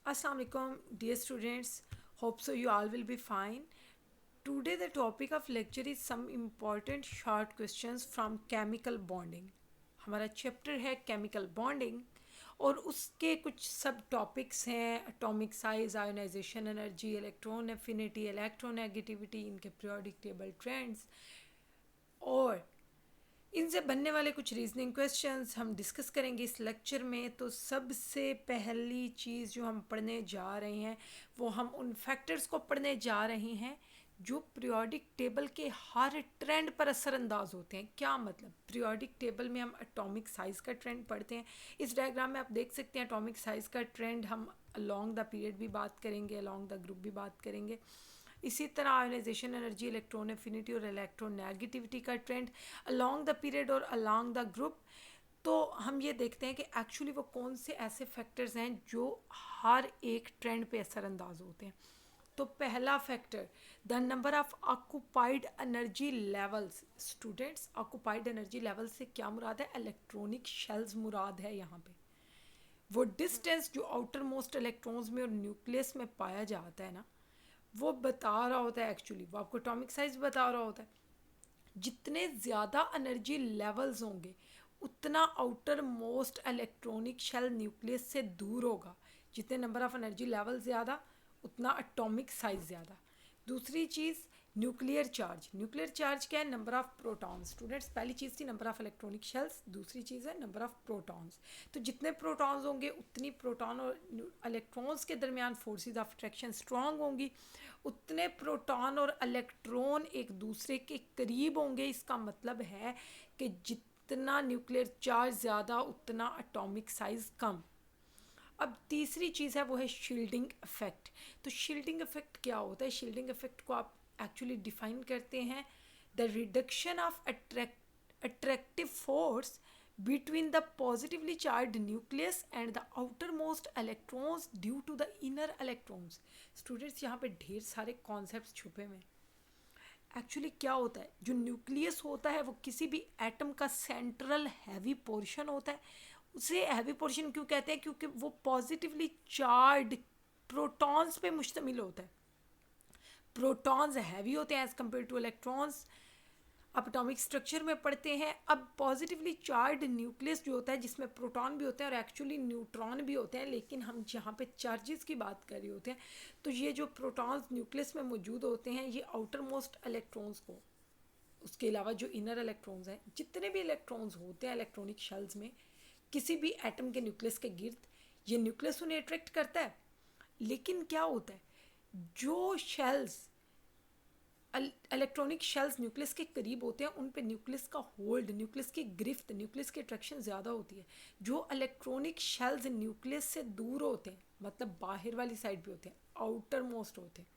Assalamu alaikum, dear students. Hope so you all will be fine. Today the topic of lecture is some important short questions from chemical bonding. हमारा chapter है chemical bonding और उसके कुछ सब topics हैं atomic size, ionization energy, electron affinity, electronegativity, इनके periodic table trends और इनसे बनने वाले कुछ रीजनिंग क्वेश्चंस हम डिस्कस करेंगे इस लेक्चर में। तो सबसे पहली चीज़ जो हम पढ़ने जा रहे हैं वो हम उन फैक्टर्स को पढ़ने जा रहे हैं जो पीरियोडिक टेबल के हर ट्रेंड पर असरअंदाज होते हैं। क्या मतलब, पीरियोडिक टेबल में हम एटॉमिक साइज़ का ट्रेंड पढ़ते हैं। इस डायग्राम में आप देख सकते हैं एटॉमिक साइज़ का ट्रेंड हम अलॉन्ग द पीरियड भी बात करेंगे, अलॉन्ग द ग्रुप भी बात करेंगे। इसी तरह आयोनाइजेशन एनर्जी, इलेक्ट्रॉन एफिनिटी और इलेक्ट्रोनेगेटिविटी का ट्रेंड अलॉन्ग द पीरियड और अलॉन्ग द ग्रुप। तो हम ये देखते हैं कि एक्चुअली वो कौन से ऐसे फैक्टर्स हैं जो हर एक ट्रेंड पे असरअंदाज होते हैं। तो पहला factor, the number of occupied energy levels. Students, occupied energy level से क्या मुराद है? इलेक्ट्रॉनिक शेल्स मुराद है यहाँ पे। वो डिस्टेंस जो आउटर मोस्ट इलेक्ट्रॉन्स में और न्यूक्लियस में पाया जाता है ना, वो बता रहा होता है, एक्चुअली वो आपको एटॉमिक साइज बता रहा होता है। जितने ज़्यादा एनर्जी लेवल्स होंगे उतना outermost electronic shell nucleus से दूर होगा। जितने नंबर ऑफ एनर्जी लेवल ज़्यादा उतना एटॉमिक साइज ज़्यादा। दूसरी चीज़, न्यूक्लियर चार्ज। न्यूक्लियर चार्ज क्या है? Number of protons. स्टूडेंट्स, पहली चीज़ थी नंबर ऑफ इलेक्ट्रॉनिक शेल्स, दूसरी चीज़ है नंबर ऑफ प्रोटॉन्स। तो जितने प्रोटॉन्स होंगे उतनी प्रोटॉन और इलेक्ट्रॉन्स के दरमियान फोर्सेस ऑफ अट्रैक्शन स्ट्रांग होंगी, उतने प्रोटॉन और इलेक्ट्रॉन एक दूसरे के करीब होंगे। इसका मतलब है कि जितना न्यूक्लियर चार्ज ज़्यादा उतना एटॉमिक साइज कम। अब तीसरी चीज़ है वो है शील्डिंग इफेक्ट। तो शील्डिंग इफेक्ट क्या होता है? शील्डिंग इफेक्ट को आप एक्चुअली डिफाइन करते हैं the reduction of attractive force between the positively charged nucleus and the outermost electrons due to the inner electrons। Students, यहाँ पे ढेर सारे कॉन्सेप्ट्स छुपे हुए हैं। एक्चुअली क्या होता है, जो न्यूक्लियस होता है वो किसी भी एटम का सेंट्रल हैवी पोर्शन होता है। उसे हैवी पोर्शन क्यों कहते हैं? क्योंकि वो पॉजिटिवली चार्ज प्रोटॉन्स पे मुश्तमिल होता है। प्रोटॉन्स हैवी होते हैं एज कम्पेयर टू इलेक्ट्रॉन्स। आप एटॉमिक स्ट्रक्चर में पढ़ते हैं। अब पॉजिटिवली चार्ज न्यूक्लियस जो होता है जिसमें प्रोटॉन भी होते हैं और एक्चुअली न्यूट्रॉन भी होते हैं, लेकिन हम जहाँ पे चार्जेस की बात कर रहे होते हैं तो ये जो प्रोटॉन्स न्यूक्लियस में मौजूद होते हैं ये आउटर मोस्ट इलेक्ट्रॉन्स को, उसके अलावा जो इनर इलेक्ट्रॉन्स हैं, जितने भी इलेक्ट्रॉन्स होते हैं इलेक्ट्रॉनिक शेल्स में किसी भी एटम के न्यूक्लियस के गिर्द, ये न्यूक्लियस उन्हें अट्रैक्ट करता है। लेकिन क्या होता है, जो शेल्स इलेक्ट्रॉनिक शेल्स न्यूक्लियस के करीब होते हैं उन पे न्यूक्लियस का होल्ड, न्यूक्लियस की गिरफ्त, न्यूक्लियस की अट्रैक्शन ज़्यादा होती है। जो इलेक्ट्रॉनिक शेल्स न्यूक्लियस से दूर होते हैं, मतलब बाहर वाली साइड पे होते हैं, आउटर मोस्ट होते हैं।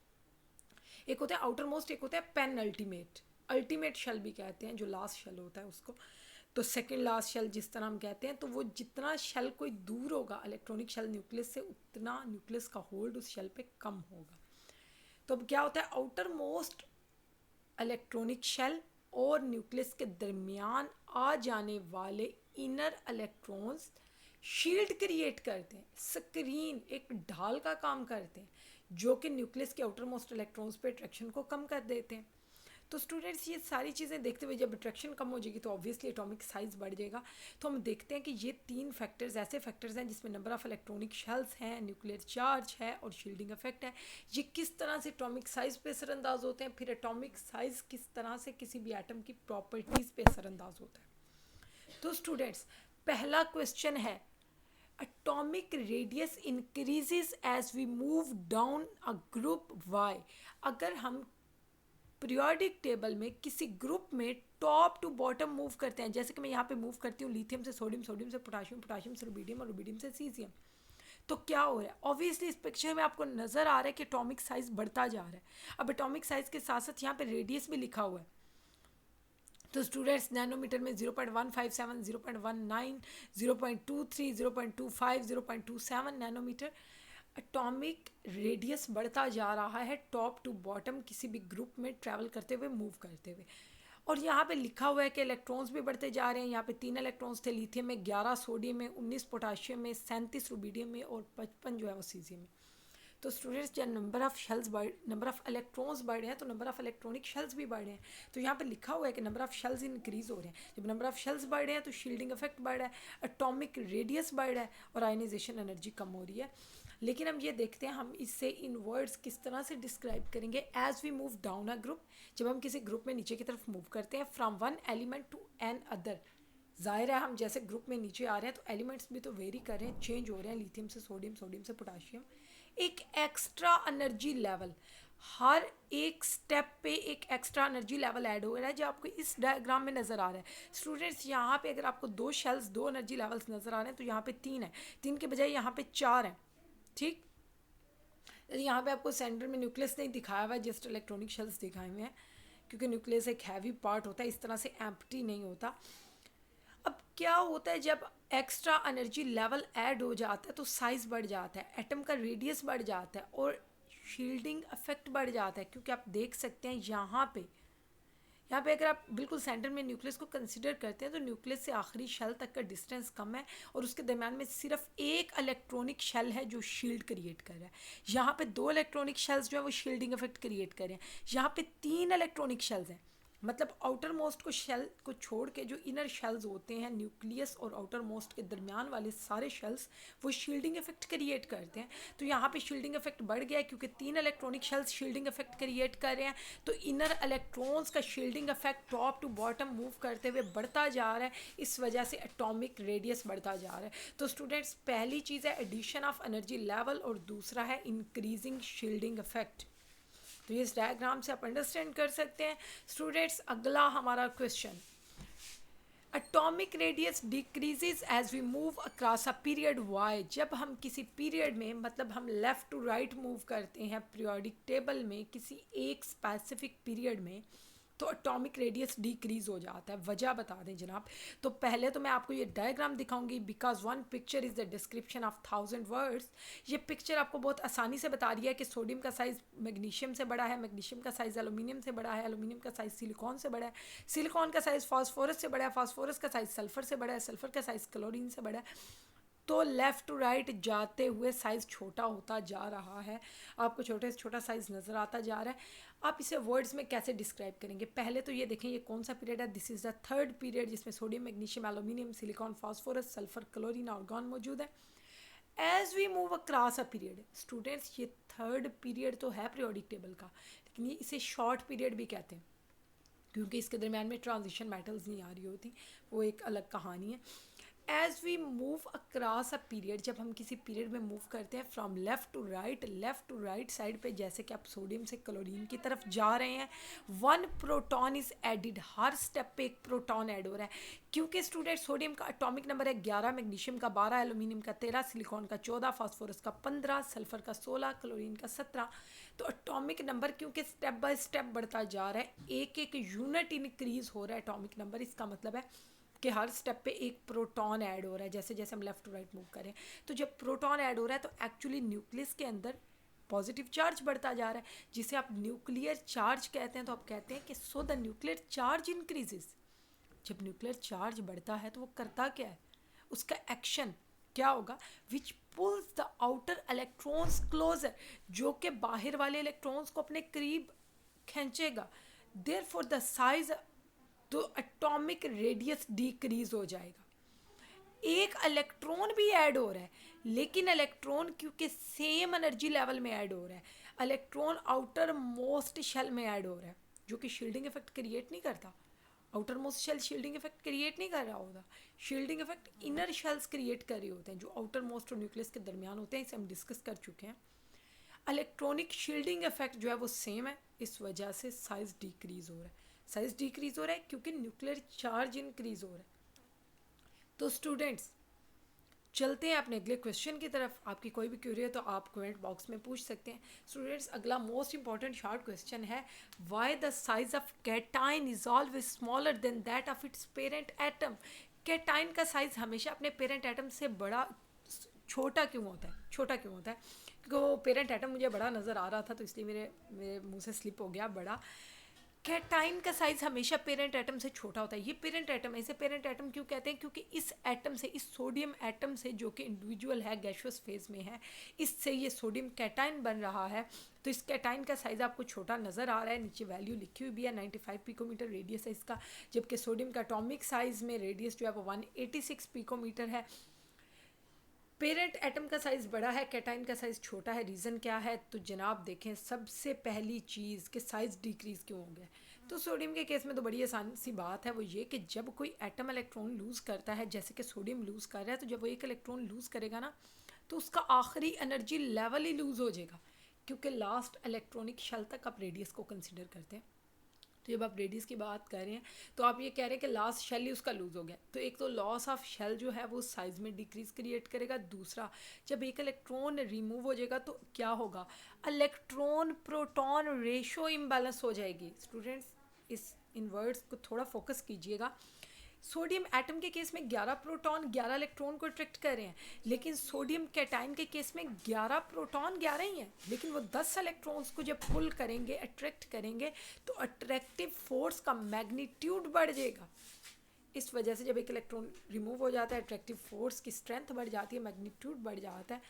एक होता है आउटर मोस्ट, एक होता है पेन अल्टीमेट। अल्टीमेट शेल भी कहते हैं जो लास्ट शेल होता है उसको। तो सेकेंड लास्ट शेल जिस तरह हम कहते हैं, तो वो जितना शेल कोई दूर होगा इलेक्ट्रॉनिक शेल न्यूक्लियस से उतना न्यूक्लियस का होल्ड उस शेल पे कम होगा। तो अब क्या होता है, आउटर मोस्ट इलेक्ट्रॉनिक शेल और न्यूक्लियस के दरमियान आ जाने वाले इनर इलेक्ट्रॉन्स शील्ड क्रिएट करते हैं, स्क्रीन, एक ढाल का काम करते हैं जो कि न्यूक्लियस के आउटर मोस्ट इलेक्ट्रॉन्स पे अट्रैक्शन को कम कर देते हैं। तो स्टूडेंट्स, ये सारी चीज़ें देखते हुए जब अट्रैक्शन कम हो जाएगी तो ऑब्वियसली एटॉमिक साइज बढ़ जाएगा। तो हम देखते हैं कि ये तीन फैक्टर्स ऐसे फैक्टर्स हैं जिसमें नंबर ऑफ इलेक्ट्रॉनिक शेल्स हैं, न्यूक्लियर चार्ज है और शील्डिंग इफेक्ट है। ये किस तरह से एटॉमिक साइज पे असरअंदाज होते हैं, फिर एटॉमिक साइज किस तरह से किसी भी एटम की प्रॉपर्टीज़ पे असरअंदाज होता है। तो स्टूडेंट्स, पहला क्वेश्चन है, atomic radius increases as we move down a group y। अगर हम पीरियोडिक टेबल में किसी ग्रुप में टॉप टू बॉटम मूव करते हैं, जैसे कि मैं यहाँ पे मूव करती हूँ लिथियम से सोडियम, सोडियम से पोटाशियम, पोटाशियम से रुबिडियम और रुबिडियम से सीजियम, तो क्या हो रहा है? ऑब्वियसली इस पिक्चर में आपको नज़र आ रहा है कि एटॉमिक साइज बढ़ता जा रहा है। अब एटॉमिक साइज के साथ साथ यहाँ पे रेडियस भी लिखा हुआ है। तो स्टूडेंट्स, नैनोमीटर में 0.157, 0.19, 0.23, 0.25, 0.27 नैनोमीटर एटॉमिक रेडियस बढ़ता जा रहा है टॉप टू बॉटम किसी भी ग्रुप में ट्रैवल करते हुए, मूव करते हुए। और यहाँ पे लिखा हुआ है कि इलेक्ट्रॉन्स भी बढ़ते जा रहे हैं। यहाँ पे 3 इलेक्ट्रॉन्स थे लिथियम में, 11 सोडियम में, 19 पोटाशियम में, 37 रुबीडियम में और 55 जो है वो सीजियम में। तो स्टूडेंट्स जब नंबर ऑफ इलेक्ट्रॉन्स बढ़ रहे हैं तो नंबर ऑफ इलेक्ट्रॉनिक शेल्स भी बढ़ रहे हैं। तो यहाँ पे लिखा हुआ है कि नंबर ऑफ शेल्स इंक्रीज हो रहे हैं। जब नंबर ऑफ शेल्स बढ़ रहे हैं तो शील्डिंग इफेक्ट बढ़ रहा है, एटॉमिक रेडियस बढ़ रहा है और आयनाइजेशन एनर्जी कम हो रही है। लेकिन हम ये देखते हैं हम इससे इन वर्ड्स किस तरह से डिस्क्राइब करेंगे। As we move down a group, जब हम किसी ग्रुप में नीचे की तरफ मूव करते हैं, from one element to another, ज़ाहिर है हम जैसे ग्रुप में नीचे आ रहे हैं तो एलिमेंट्स भी तो वेरी कर रहे हैं, चेंज हो रहे हैं, लिथियम से सोडियम, सोडियम से पोटाशियम। एक एक्स्ट्रा एनर्जी लेवल, हर एक स्टेप पे एक एक्स्ट्रा एनर्जी लेवल ऐड हो रहा है जो आपको इस डायग्राम में नज़र आ रहा है। स्टूडेंट्स यहाँ पे अगर आपको 2 शेल्स 2 एनर्जी लेवल्स नज़र आ रहे हैं तो यहाँ पे 3 है, 3 के बजाय यहाँ पे 4 है। ठीक, यहाँ पे आपको सेंटर में न्यूक्लियस नहीं दिखाया हुआ है, जस्ट इलेक्ट्रॉनिक शेल्स दिखाए हुए हैं, क्योंकि न्यूक्लियस एक हैवी पार्ट होता है, इस तरह से एम्प्टी नहीं होता। अब क्या होता है जब एक्स्ट्रा एनर्जी लेवल ऐड हो जाता है तो साइज़ बढ़ जाता है, एटम का रेडियस बढ़ जाता है और शील्डिंग इफेक्ट बढ़ जाता है। क्योंकि आप देख सकते हैं यहाँ पे अगर आप बिल्कुल सेंटर में न्यूक्लियस को कंसिडर करते हैं तो न्यूक्लियस से आखिरी शेल तक का डिस्टेंस कम है और उसके दरम्यान में सिर्फ एक इलेक्ट्रॉनिक शेल है जो शील्ड क्रिएट कर रहा है। यहाँ पे 2 इलेक्ट्रॉनिक शेल्स जो है वो शील्डिंग इफेक्ट क्रिएट कर रहे हैं। यहाँ पे 3 इलेक्ट्रॉनिक शेल्स हैं, मतलब आउटर मोस्ट को शेल को छोड़ के जो इनर शेल्स होते हैं न्यूक्लियस और आउटर मोस्ट के दरमियान वाले सारे शेल्स वो शील्डिंग इफेक्ट क्रिएट करते हैं। तो यहाँ पे शील्डिंग इफेक्ट बढ़ गया है क्योंकि 3 electronic shells shielding effect create कर रहे हैं। तो इनर इलेक्ट्रॉन्स का shielding effect top to bottom move करते हुए बढ़ता जा रहा है, इस वजह से एटॉमिक रेडियस बढ़ता जा रहा है। तो स्टूडेंट्स पहली चीज़ है एडिशन ऑफ एनर्जी लेवल और दूसरा है इंक्रीजिंग शील्डिंग इफेक्ट। तो ये इस डायग्राम से आप अंडरस्टैंड कर सकते हैं। स्टूडेंट्स अगला हमारा question, atomic radius decreases as we move across a period why. जब हम किसी पीरियड में, मतलब हम लेफ़्ट टू राइट मूव करते हैं पीरियोडिक टेबल में किसी एक स्पेसिफिक पीरियड में, तो एटॉमिक रेडियस डिक्रीज हो जाता है। वजह बता दें जनाब। तो पहले तो मैं आपको ये डायग्राम दिखाऊंगी, because one picture is the description of 1000 words. ये पिक्चर आपको बहुत आसानी से बता रही है कि सोडियम का साइज़ मैग्नीशियम से बड़ा है, मैग्नीशियम का साइज़ एलुमिनियम से बड़ा है, एलुमिनियम का साइज़ सिलिकॉन से बड़ा है, सिलिकॉन का साइज़ फास्फोरस से बड़ा है, फास्फोरस का साइज़ सल्फर से बड़ा है, सल्फर का साइज़ क्लोरीन से बड़ा है। तो लेफ़्ट टू राइट जाते हुए साइज़ छोटा होता जा रहा है, आपको छोटे से छोटा साइज़ नज़र आता जा रहा है। आप इसे वर्ड्स में कैसे डिस्क्राइब करेंगे? पहले तो ये देखें ये कौन सा पीरियड है। This is the third period जिसमें sodium, magnesium, aluminium, silicon, phosphorus, sulphur, chlorine, argon मौजूद है। As we move across a period, students ये थर्ड पीरियड तो है पीरियोडिक टेबल का, लेकिन ये इसे शॉर्ट पीरियड भी कहते हैं क्योंकि इसके दरमियान में ट्रांजिशन मेटल्स नहीं आ रही होती, वो एक अलग कहानी है। As we move across a period, जब हम किसी पीरियड में मूव करते हैं from left to right side पे, जैसे कि आप सोडियम से क्लोरीन की तरफ जा रहे हैं, 1 proton is added, her step पे एक प्रोटॉन ऐड हो रहा है। क्योंकि स्टूडेंट सोडियम का एटॉमिक नंबर है 11, मैग्नीशियम का 12, एल्यूमिनियम का 13, सिलिकॉन का 14, फास्फोरस का 15, सल्फर का 16, क्लोरीन का 17। तो एटॉमिक नंबर क्योंकि स्टेप बाय स्टेप बढ़ता जा रहा है, एक एक यूनिट इंक्रीज हो रहा है एटॉमिक नंबर, इसका मतलब है कि हर स्टेप पे एक प्रोटॉन ऐड हो रहा है जैसे जैसे हम लेफ़्ट टू राइट मूव करें। तो जब प्रोटॉन ऐड हो रहा है तो एक्चुअली न्यूक्लियस के अंदर पॉजिटिव चार्ज बढ़ता जा रहा है, जिसे आप न्यूक्लियर चार्ज कहते हैं। तो आप कहते हैं कि so the nuclear charge increases. जब न्यूक्लियर चार्ज बढ़ता है तो वो करता क्या है, उसका एक्शन क्या होगा, which pulls the outer electrons closer, जो कि बाहर वाले इलेक्ट्रॉन्स को अपने करीब खींचेगा। देयरफॉर द साइज, तो एटॉमिक रेडियस डिक्रीज हो जाएगा। एक इलेक्ट्रॉन भी ऐड हो रहा है, लेकिन इलेक्ट्रॉन क्योंकि सेम एनर्जी लेवल में ऐड हो रहा है, इलेक्ट्रॉन आउटर मोस्ट शेल में ऐड हो रहा है, जो कि शील्डिंग इफेक्ट क्रिएट नहीं करता। Outermost shell shielding effect create नहीं कर रहा होता, shielding effect inner shells create कर रहे होते हैं जो आउटर मोस्ट और न्यूक्लियस के दरमियान होते हैं। इसे हम डिस्कस कर चुके हैं। इलेक्ट्रॉनिक शील्डिंग इफेक्ट जो है वो सेम है, इस वजह से साइज डिक्रीज हो रहा है। साइज डिक्रीज हो रहा है क्योंकि न्यूक्लियर चार्ज इंक्रीज हो रहा है। तो स्टूडेंट्स चलते हैं अपने अगले क्वेश्चन की तरफ। आपकी कोई भी क्वेरी है तो आप कमेंट बॉक्स में पूछ सकते हैं। स्टूडेंट्स अगला मोस्ट इंपॉर्टेंट शॉर्ट क्वेश्चन है, why the size of cation is always smaller than that of its parent atom. Cation का साइज हमेशा अपने पेरेंट एटम से बड़ा छोटा क्यों होता है? क्योंकि वो पेरेंट एटम मुझे बड़ा नज़र आ रहा था तो इसलिए मेरे मुंह से स्लिप हो गया बड़ा। कैटाइन का साइज हमेशा पेरेंट एटम से छोटा होता है। ये पेरेंट एटम, ऐसे पेरेंट एटम क्यों कहते हैं? क्योंकि इस एटम से, इस सोडियम एटम से जो कि इंडिविजुअल है, गैसियस फेज में है, इससे ये सोडियम कैटाइन बन रहा है। तो इस कैटाइन का साइज आपको छोटा नज़र आ रहा है, नीचे वैल्यू लिखी हुई भी है, 95 पिकोमीटर रेडियस है इसका। जबकि सोडियम का एटॉमिक साइज में रेडियस जो है वो 186 पिकोमीटर है। पेरेंट एटम का साइज़ बड़ा है, कैटाइन का साइज़ छोटा है। रीज़न क्या है? तो जनाब देखें, सबसे पहली चीज़ कि साइज़ डिक्रीज़ क्यों हो गया। तो सोडियम के केस में तो बड़ी आसान सी बात है, वो ये कि जब कोई एटम इलेक्ट्रॉन लूज़ करता है, जैसे कि सोडियम लूज़ कर रहा है, तो जब वो एक इलेक्ट्रॉन लूज़ करेगा ना, तो उसका आखिरी एनर्जी लेवल ही लूज़ हो जाएगा, क्योंकि लास्ट इलेक्ट्रॉनिक शेल तक आप रेडियस को कंसिडर करते हैं। तो जब आप रेडियस की बात कर रहे हैं तो आप ये कह रहे हैं कि लास्ट शेल ही उसका लूज़ हो गया। तो एक तो लॉस ऑफ शेल जो है वो साइज़ में डिक्रीज़ क्रिएट करेगा। दूसरा, जब एक इलेक्ट्रॉन रिमूव हो जाएगा तो क्या होगा? इलेक्ट्रॉन प्रोटॉन रेशो इम्बैलेंस हो जाएगी। स्टूडेंट्स, इस इन वर्ड्स को थोड़ा फोकस कीजिएगा। सोडियम एटम के केस में 11 प्रोटॉन 11 इलेक्ट्रॉन को अट्रैक्ट कर रहे हैं, लेकिन सोडियम कैटाइन के केस में 11 प्रोटॉन 11 ही हैं, लेकिन वो 10 इलेक्ट्रॉन्स को जब पुल करेंगे, अट्रैक्ट करेंगे, तो अट्रैक्टिव फोर्स का मैग्नीट्यूड बढ़ जाएगा। इस वजह से जब एक इलेक्ट्रॉन रिमूव हो जाता है, अट्रैक्टिव फोर्स की स्ट्रेंथ बढ़ जाती है, मैग्नीट्यूड बढ़ जाता है।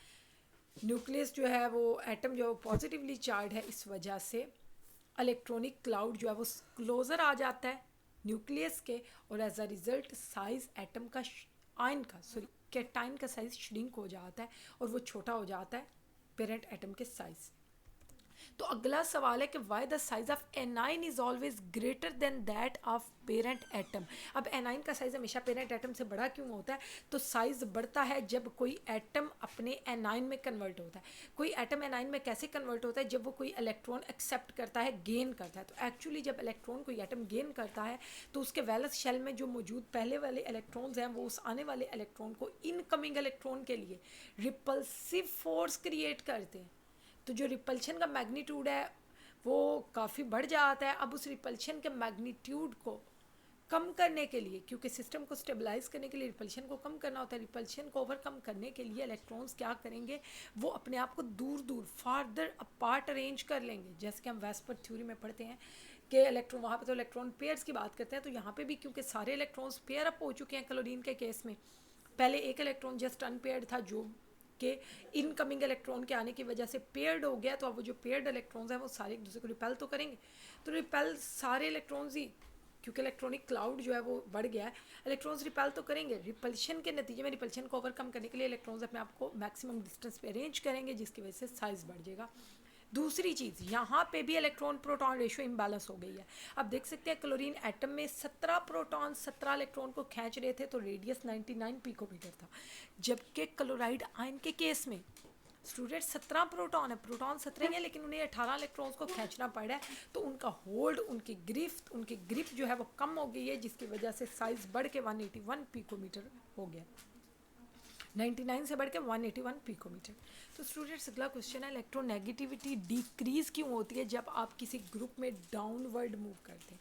न्यूक्लियस जो है वो एटम जो पॉजिटिवली चार्ज है, इस वजह से इलेक्ट्रॉनिक क्लाउड जो है वो क्लोज़र आ जाता है न्यूक्लियस के, और as a result size atom का कैटाइन का साइज श्रिंक हो जाता है और वो छोटा हो जाता है पेरेंट एटम के साइज। तो अगला सवाल है कि why the size of anion is always greater than that of parent atom. अब एनाइन का साइज हमेशा पेरेंट एटम से बड़ा क्यों होता है? तो साइज बढ़ता है जब कोई एटम अपने एनाइन में कन्वर्ट होता है। कोई एटम एनाइन में कैसे कन्वर्ट होता है? जब वो कोई इलेक्ट्रॉन एक्सेप्ट करता है, गेन करता है। तो एक्चुअली जब इलेक्ट्रॉन कोई एटम गेन करता है तो उसके वैलेंस शेल में जो मौजूद पहले वाले इलेक्ट्रॉन्स हैं वो उस आने वाले इलेक्ट्रॉन को, इनकमिंग इलेक्ट्रॉन के लिए रिपल्सिव फोर्स क्रिएट करते हैं। तो जो रिपल्शन का मैग्नीट्यूड है वो काफ़ी बढ़ जाता है। अब उस रिपल्शन के मैग्नीट्यूड को कम करने के लिए, क्योंकि सिस्टम को स्टेबलाइज करने के लिए रिपल्शन को कम करना होता है, रिपल्शन को ओवरकम करने के लिए इलेक्ट्रॉन्स क्या करेंगे? वो अपने आप को दूर दूर फार्दर अपार्ट अरेंज कर लेंगे। जैसे कि हम वेस्पर थ्योरी में पढ़ते हैं कि इलेक्ट्रॉन, वहाँ पे तो इलेक्ट्रॉन पेयर्स की बात करते हैं, तो यहाँ पे भी क्योंकि सारे इलेक्ट्रॉन्स पेयर अप हो चुके हैं क्लोरीन के केस में, पहले एक इलेक्ट्रॉन जस्ट अनपेयर्ड था जो के इनकमिंग इलेक्ट्रॉन के आने की वजह से पेयर्ड हो गया, तो अब वो जो पेयर्ड इलेक्ट्रॉन्स हैं वो सारे एक दूसरे को रिपेल तो करेंगे। तो रिपेल सारे इलेक्ट्रॉन्स ही, क्योंकि इलेक्ट्रॉनिक क्लाउड जो है वो बढ़ गया है, इलेक्ट्रॉन्स रिपेल तो करेंगे। रिपल्शन के नतीजे में रिपल्शन को ओवरकम करने के लिए इलेक्ट्रॉन्स अपने आप को मैक्सिमम डिस्टेंस पे अरेंज करेंगे, जिसकी वजह से साइज बढ़ जाएगा। दूसरी चीज़, यहाँ पे भी इलेक्ट्रॉन प्रोटॉन रेशियो इम्बैलेंस हो गई है। अब देख सकते हैं क्लोरीन एटम में 17 प्रोटॉन 17 इलेक्ट्रॉन को खींच रहे थे, तो रेडियस 99 पिकोमीटर था। जबकि क्लोराइड आयन के केस में स्टूडेंट 17 प्रोटॉन है, प्रोटॉन 17 ही है, लेकिन उन्हें 18 इलेक्ट्रॉन्स को खींचना पड़ रहा है। तो उनका होल्ड, उनकी ग्रिप जो है वो कम हो गई है, जिसकी वजह से साइज बढ़ के 181 पिकोमीटर हो गया, 99 से बढ़ के 181 पिकोमीटर। तो स्टूडेंट्स, अगला क्वेश्चन है, इलेक्ट्रोनेगेटिविटी डिक्रीज क्यों होती है जब आप किसी ग्रुप में डाउनवर्ड मूव करते हैं?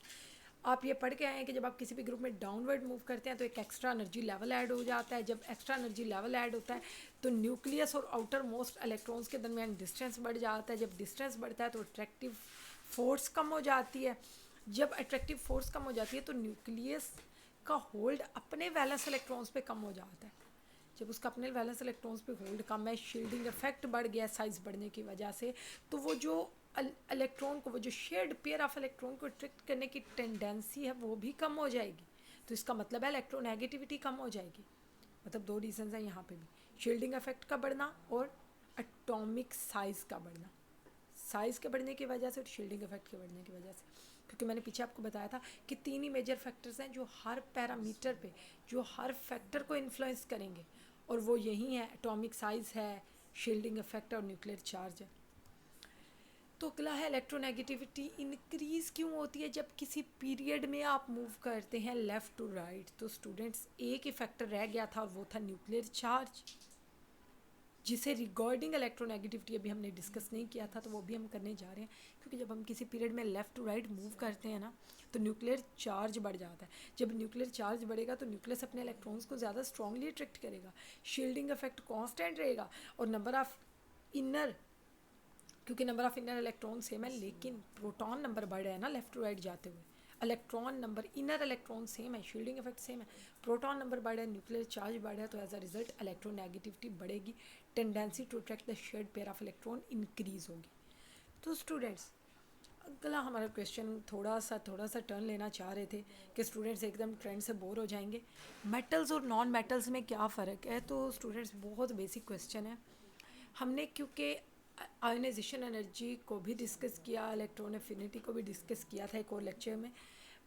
आप ये पढ़ के आए हैं कि जब आप किसी भी ग्रुप में डाउनवर्ड मूव करते हैं तो एक एक्स्ट्रा एनर्जी लेवल ऐड हो जाता है। जब एक्स्ट्रा एनर्जी लेवल ऐड होता है तो न्यूक्लियस और आउटर मोस्ट इलेक्ट्रॉन्स के दरमियान डिस्टेंस बढ़ जाता है। जब डिस्टेंस बढ़ता है तो अट्रैक्टिव फोर्स कम हो जाती है। जब अट्रैक्टिव फोर्स कम हो जाती है तो न्यूक्लियस का होल्ड अपने वैलेंस इलेक्ट्रॉन्स पे कम हो जाता है। जब उसका अपने वैलेंस इलेक्ट्रॉन्स पे होल्ड कम है, शील्डिंग इफेक्ट बढ़ गया साइज बढ़ने की वजह से, तो वो जो इलेक्ट्रॉन को, वो जो शेयर्ड पेयर ऑफ इलेक्ट्रॉन को अट्रैक्ट करने की टेंडेंसी है वो भी कम हो जाएगी। तो इसका मतलब है इलेक्ट्रोनेगेटिविटी कम हो जाएगी। मतलब दो रीजंस हैं यहाँ पे भी, शील्डिंग इफेक्ट का बढ़ना और एटॉमिक साइज़ का बढ़ना। साइज़ के बढ़ने की वजह से और शील्डिंग इफेक्ट के बढ़ने की वजह से, क्योंकि मैंने पीछे आपको बताया था कि तीन ही मेजर फैक्टर्स हैं जो हर पैरामीटर पे, जो हर फैक्टर को इन्फ्लुएंस करेंगे, और वो यही है, एटॉमिक साइज़ है, शील्डिंग इफेक्ट और न्यूक्लियर चार्ज है। तो अगला है, इलेक्ट्रोनेगेटिविटी इंक्रीज़ क्यों होती है जब किसी पीरियड में आप मूव करते हैं लेफ़्ट टू राइट? तो स्टूडेंट्स, एक ही फैक्टर रह गया था और वो था न्यूक्लियर चार्ज, जिसे रिगार्डिंग इलेक्ट्रोनेगेटिविटी अभी हमने डिस्कस नहीं किया था, तो वो भी हम करने जा रहे हैं। क्योंकि जब हम किसी पीरियड में लेफ़्ट टू राइट मूव करते हैं ना, तो न्यूक्लियर चार्ज बढ़ जाता है। जब न्यूक्लियर चार्ज बढ़ेगा तो न्यूक्लियस अपने इलेक्ट्रॉन्स को ज़्यादा स्ट्रांगली अट्रैक्ट करेगा, शील्डिंग इफेक्ट कांस्टेंट रहेगा, और नंबर ऑफ इनर क्योंकि number of inner electron same है, लेकिन प्रोटॉन नंबर बढ़ रहा है ना लेफ्ट टू राइट जाते हुए। Electron number, inner electron same है, शील्डिंग इफेक्ट सेम है, प्रोटॉन नंबर बढ़ रहा है, न्यूक्लियर चार्ज बढ़ रहा है, तो एज अ रिजल्ट इलेक्ट्रोनेगेटिविटी बढ़ेगी, tendency to attract the shared pair of electron increase होगी। तो स्टूडेंट्स, अगला हमारा क्वेश्चन थोड़ा सा टर्न लेना चाह रहे थे कि स्टूडेंट्स एकदम ट्रेंड से बोर हो जाएंगे, मेटल्स और नॉन मेटल्स में क्या फ़र्क है। तो स्टूडेंट्स बहुत बेसिक क्वेश्चन है। हमने क्योंकि आयोनाइजेशन एनर्जी को भी डिस्कस किया, इलेक्ट्रॉन एफिनिटी को भी डिस्कस किया था एक और लेक्चर में।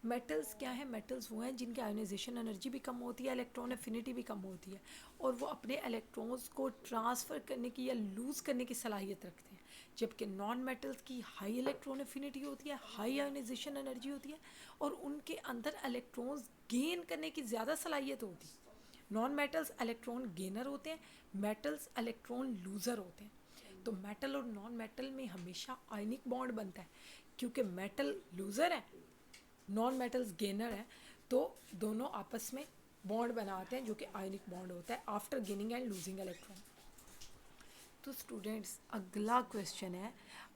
मेटल्स क्या है, मेटल्स वो हैं जिनकी आयोनाइजेशन एनर्जी भी कम होती है, इलेक्ट्रॉन एफिनिटी भी कम होती है, और वो अपने इलेक्ट्रॉन्स को ट्रांसफ़र करने की या लूज़ करने की सलाहियत रखते हैं। जबकि नॉन मेटल्स की हाई इलेक्ट्रॉन एफिनिटी होती है, हाई आयोनाइजेशन एनर्जी होती है, और उनके अंदर इलेक्ट्रॉन्स गेन करने की ज़्यादा सलाहियत होती है। नॉन मेटल्स इलेक्ट्रॉन गेनर होते हैं, मेटल्स इलेक्ट्रॉन लूज़र होते हैं। तो मेटल और नॉन मेटल में हमेशा आयनिक बॉन्ड बनता है, क्योंकि मेटल लूज़र है, नॉन मेटल्स गेनर है, तो दोनों आपस में बॉन्ड बनाते हैं जो कि आयनिक बॉन्ड होता है after gaining and losing electron. तो स्टूडेंट्स, अगला क्वेश्चन है,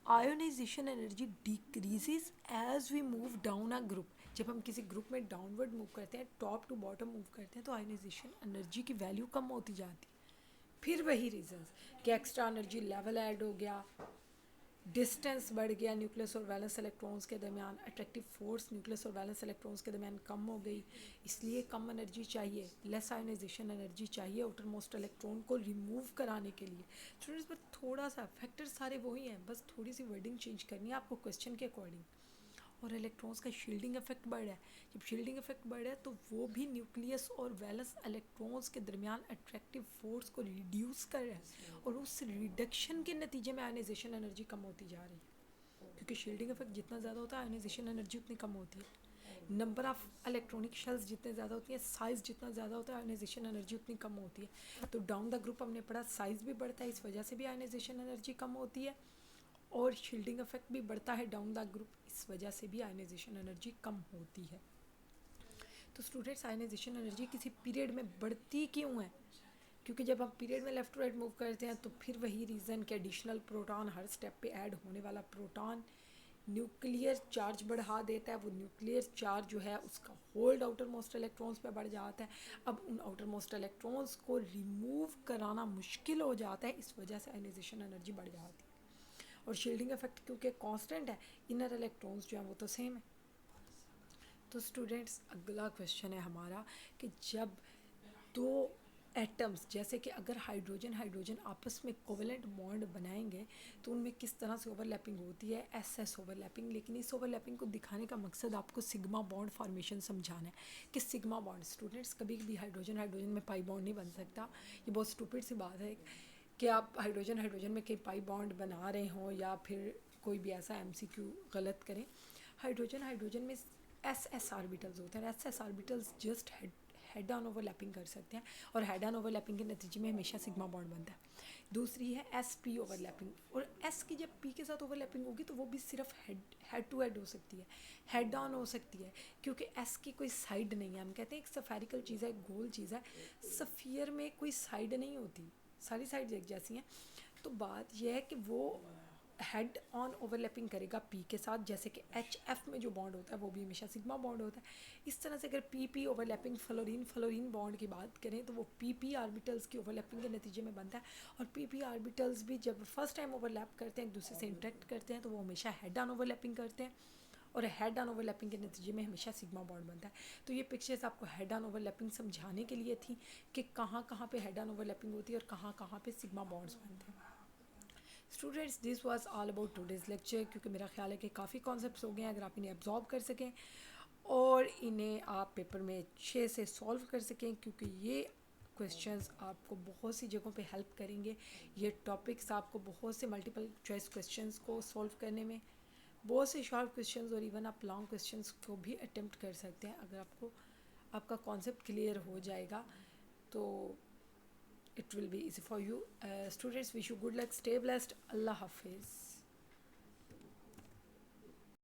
ionization energy decreases as we move down a group. जब हम किसी ग्रुप में डाउनवर्ड मूव करते हैं, टॉप टू बॉटम मूव करते हैं, तो आयोनाइजेशन एनर्जी की वैल्यू कम होती जाती है। फिर वही रीजंस कि एक्स्ट्रा एनर्जी लेवल ऐड हो गया, डिस्टेंस बढ़ गया न्यूक्लियस और वैलेंस इलेक्ट्रॉन्स के दरमियान, अट्रैक्टिव फोर्स न्यूक्लियस और वैलेंस इलेक्ट्रॉन्स के दरमियान कम हो गई, इसलिए कम एनर्जी चाहिए, लेस आयोनाइजेशन एनर्जी चाहिए आउटर मोस्ट इलेक्ट्रॉन को रिमूव कराने के लिए। स्टूडेंट्स, पर थोड़ा सा फैक्टर सारे वही हैं, बस थोड़ी सी वर्डिंग चेंज करनी है आपको क्वेश्चन के अकॉर्डिंग। और इलेक्ट्रॉन्स का शील्डिंग इफेक्ट बढ़ रहा है, जब शील्डिंग इफेक्ट बढ़ रहा है तो वो भी न्यूक्लियस और वैलेंस इलेक्ट्रॉन्स के दरमियान अट्रैक्टिव फोर्स को रिड्यूस कर रहा है, और उस रिडक्शन के नतीजे में आयोनाइजेशन एनर्जी कम होती जा रही है। क्योंकि शील्डिंग इफेक्ट जितना ज़्यादा होता है, आयोनाइजेशन एनर्जी उतनी कम होती है। नंबर ऑफ इलेक्ट्रॉनिक शेल्स जितने ज़्यादा होती हैं, साइज़ जितना ज़्यादा होता है, आयोनाइजेशन एनर्जी उतनी कम होती है। तो डाउन द ग्रुप हमने पढ़ा, साइज़ भी बढ़ता है, इस वजह से भी आयोनाइजेशन एनर्जी कम होती है, और शील्डिंग इफेक्ट भी बढ़ता है डाउन द ग्रुप, इस वजह से भी आयोनाइजेशन एनर्जी कम होती है। तो स्टूडेंट्स, आयोनाइजेशन एनर्जी किसी पीरियड में बढ़ती क्यों है? क्योंकि जब हम पीरियड में लेफ्ट टू राइट मूव करते हैं तो फिर वही रीज़न कि एडिशनल प्रोटॉन, हर स्टेप पे ऐड होने वाला प्रोटॉन न्यूक्लियर चार्ज बढ़ा देता है। वो न्यूक्लियर चार्ज जो है उसका होल्ड आउटर मोस्ट इलेक्ट्रॉन्स पे बढ़ जाता है। अब उन आउटर मोस्ट इलेक्ट्रॉन्स को रिमूव कराना मुश्किल हो जाता है, इस वजह से आयोनाइजेशन एनर्जी बढ़ जाती है। और शील्डिंग इफेक्ट क्योंकि कांस्टेंट है, इनर इलेक्ट्रॉन्स जो हैं वो तो सेम है। तो स्टूडेंट्स, अगला क्वेश्चन है हमारा कि जब दो एटम्स, जैसे कि अगर हाइड्रोजन हाइड्रोजन आपस में कोवेलेंट बॉन्ड बनाएंगे तो उनमें किस तरह से ओवरलैपिंग होती है, एस ओवरलैपिंग। लेकिन इस ओवरलैपिंग को दिखाने का मकसद आपको सिग्मा बॉन्ड फॉर्मेशन समझाना है कि सिग्मा बॉन्ड, स्टूडेंट्स, कभी भी हाइड्रोजन हाइड्रोजन में पाई बॉन्ड नहीं बन सकता। ये बहुत स्टूपिड सी बात है कि आप हाइड्रोजन हाइड्रोजन में कहीं पाई बॉन्ड बना रहे हों या फिर कोई भी ऐसा MCQ गलत करें। हाइड्रोजन हाइड्रोजन में एस ऑर्बिटल्स होते हैं, S orbitals just head on overlapping कर सकते हैं, और हेड ऑन ओवरलैपिंग के नतीजे में हमेशा सिग्मा बॉन्ड बनता है। दूसरी है SP ओवरलैपिंग, और S की जब P के साथ ओवरलैपिंग होगी तो वो भी सिर्फ हेड टू हेड हो सकती है, हेड ऑन हो सकती है, क्योंकि S की कोई साइड नहीं है। हम कहते हैं एक सफेरिकल चीज़ है, गोल चीज़ है, सफ़ियर में कोई साइड नहीं होती, सारी साइड एक जैसी हैं। तो बात यह है कि वो हेड ऑन ओवरलैपिंग करेगा P के साथ, जैसे कि HF में जो बॉन्ड होता है वो भी हमेशा सिग्मा बॉन्ड होता है। इस तरह से अगर PP overlapping fluorine fluorine bond की बात करें तो वो PP ऑर्बिटल्स की ओवरलैपिंग के नतीजे में बनता है, और PP ऑर्बिटल्स भी जब फर्स्ट टाइम ओवरलैप करते हैं, एक दूसरे से इंटरेक्ट करते हैं, तो वो हमेशा हेड ऑन ओवरलैपिंग करते हैं, और हेड ऑन ओवरलैपिंग के नतीजे में हमेशा सिग्मा बॉन्ड बनता है। तो ये पिक्चर्स आपको हेड ऑन ओवरलैपिंग समझाने के लिए थी कि कहाँ कहाँ पे हेड ऑन ओवरलैपिंग होती है और कहाँ कहाँ पे सिग्मा बॉन्ड्स बनते हैं। Students, this was all about today's lecture, क्योंकि मेरा ख्याल है कि काफ़ी कॉन्सेप्ट्स हो गए हैं, अगर आप इन्हें एब्जॉर्ब कर सकें और इन्हें आप पेपर में अच्छे से सॉल्व कर सकें, क्योंकि ये क्वेश्चंस आपको बहुत सी जगहों पे हेल्प करेंगे। ये टॉपिक्स आपको बहुत से मल्टीपल चॉइस क्वेश्चंस को सॉल्व करने में, बहुत से शॉर्ट क्वेश्चंस और इवन आप लॉन्ग क्वेश्चंस को भी अटेम्प्ट कर सकते हैं। अगर आपको आपका कॉन्सेप्ट क्लियर हो जाएगा तो it will be easy for you. Students, wish you good luck, stay blessed. Allah Hafiz.